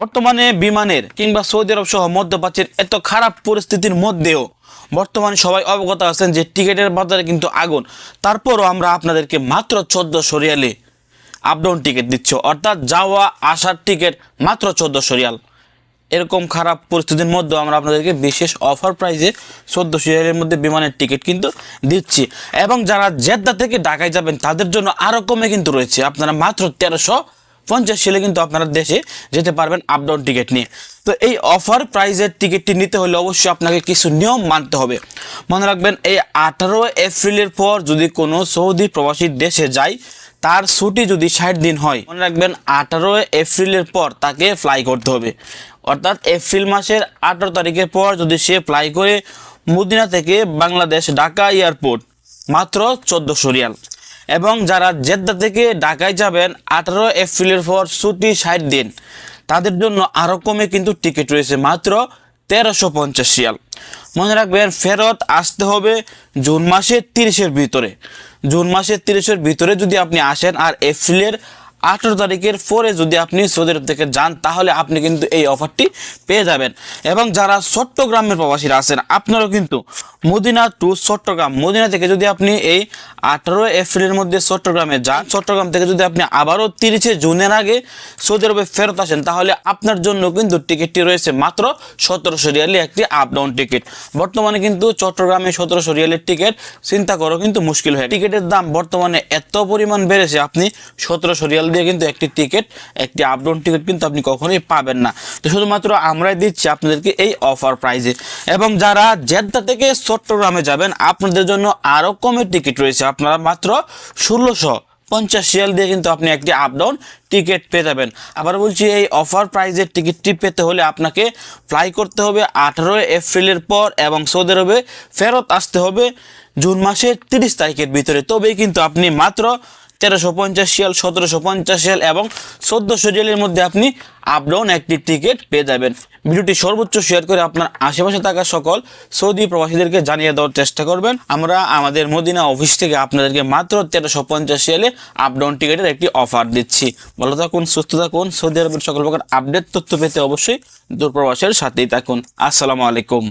বর্তমানে বিমানের কিংবা সৌদি আরব সহ মধ্যপ্রাচ্যের এত খারাপ পরিস্থিতির মধ্যেও বর্তমানে সবাই অবগত আছেন যে টিকিটের বাজারে কিন্তু আগুন। তারপরও আমরা আপনাদেরকে মাত্র 1400 রিয়ালে আপ ডাউন টিকিট দিচ্ছি, অর্থাৎ যাওয়া আসার টিকিট মাত্র 1400 রিয়াল। এরকম খারাপ পরিস্থিতির মধ্যে আমরা আপনাদেরকে বিশেষ অফার প্রাইসে 1400 রিয়ালের মধ্যে বিমানের টিকিট কিন্তু দিচ্ছি। এবং যারা জেদ্দা থেকে ঢাকায় যাবেন তাদের জন্য আরও কমে কিন্তু রয়েছে, আপনারা মাত্র 1350 রিয়ালে কিন্তু আপনারা দেশে যেতে পারবেন আপ ডাউন টিকিট নিয়ে। তো এই অফার প্রাইজের টিকিটটি নিতে হলে অবশ্যই আপনাকে কিছু নিয়ম মানতে হবে। মনে রাখবেন, এই 18 এপ্রিলের পর যদি কোনো সৌদি প্রবাসী দেশে যায়, তার ছুটি যদি 60 দিন হয়, মনে রাখবেন 18 এপ্রিলের পর তাকে ফ্লাই করতে হবে। অর্থাৎ এপ্রিল মাসের 18 তারিখের পর যদি সে ফ্লাই করে মদিনা থেকে বাংলাদেশ ঢাকা এয়ারপোর্ট, মাত্র 1400 রিয়াল। এবং যারা জেদ্দা থেকে ঢাকায় যাবেন 18 এপ্রিলের পর ছুটি 60 দিন, তাদের জন্য আরও কমে কিন্তু টিকিট রয়েছে, মাত্র 1350 রিয়াল। মনে রাখবেন, ফেরত আসতে হবে জুন মাসের 30-এর ভিতরে। জুন মাসের 30-এর ভিতরে যদি আপনি আসেন আর এপ্রিলের 18 তারিখের পরে যদি আপনি সৌদি আরব থেকে যান, তাহলে আপনি কিন্তু এই অফারটি পেয়ে যাবেন। এবং যারা চট্টগ্রামের প্রবাসীরা আছেন, আপনারাও কিন্তু মদিনা টু চট্টগ্রাম, মদিনা থেকে যদি আপনি এই 18 এপ্রিলের মধ্যে চট্টগ্রামে যান, চট্টগ্রাম থেকে যদি আপনি আবারও 30 জুনের আগে সৌদি আরবে ফেরত আসেন, তাহলে আপনার জন্য কিন্তু টিকিটটি রয়েছে মাত্র 1700 রিয়ালে একটি আপ ডাউন টিকিট। বর্তমানে কিন্তু চট্টগ্রামে 1700 রিয়ালের টিকিট চিন্তা করো কিন্তু মুশকিল হয়। টিকিটের দাম বর্তমানে এত পরিমাণ বেড়েছে, আপনি 1700 রিয়াল দিয়ে কিন্তু একটি আপ ডাউন টিকিট কিন্তু আপনি কখনোই পাবেন না। তো শুধুমাত্র আমরাই দিচ্ছি আপনাদেরকে এই অফার প্রাইজে। এবং যারা জেদ্দা থেকে চট্টগ্রামে যাবেন, আপনাদের জন্য আরও কমে টিকিট রয়েছে, আপনারা মাত্র 1650 রিয়াল দিয়ে কিন্তু আপনি একটি আপ ডাউন টিকিট পেয়ে যাবেন। আবার বলছি, এই অফার প্রাইজের টিকিটটি পেতে হলে আপনাকে ফ্লাই করতে হবে 18 এপ্রিলের পর এবং সৌদি আরবে ফেরত আসতে হবে জুন মাসের 30 তারিখের ভিতরে। তবেই কিন্তু আপনি মাত্র 1350 রিয়াল, 1750 রিয়াল এবং 1400 রিয়ালের মধ্যে আপনি আপ ডাউন একটি টিকিট পেয়ে যাবেন। ভিডিওটি সর্বোচ্চ শেয়ার করে আপনার আশেপাশে থাকা সকল সৌদি প্রবাসীদেরকে জানিয়ে দেওয়ার চেষ্টা করবেন। আমরা আমাদের মদিনা অফিস থেকে আপনাদেরকে মাত্র 1350 রিয়ালে আপ ডাউন টিকিটের একটি অফার দিচ্ছি। ভালো থাকুন, সুস্থ থাকুন। সৌদি আরবের সকল প্রকার আপডেট তথ্য পেতে অবশ্যই দূরপ্রবাসের সাথেই থাকুন। আসসালামু আলাইকুম।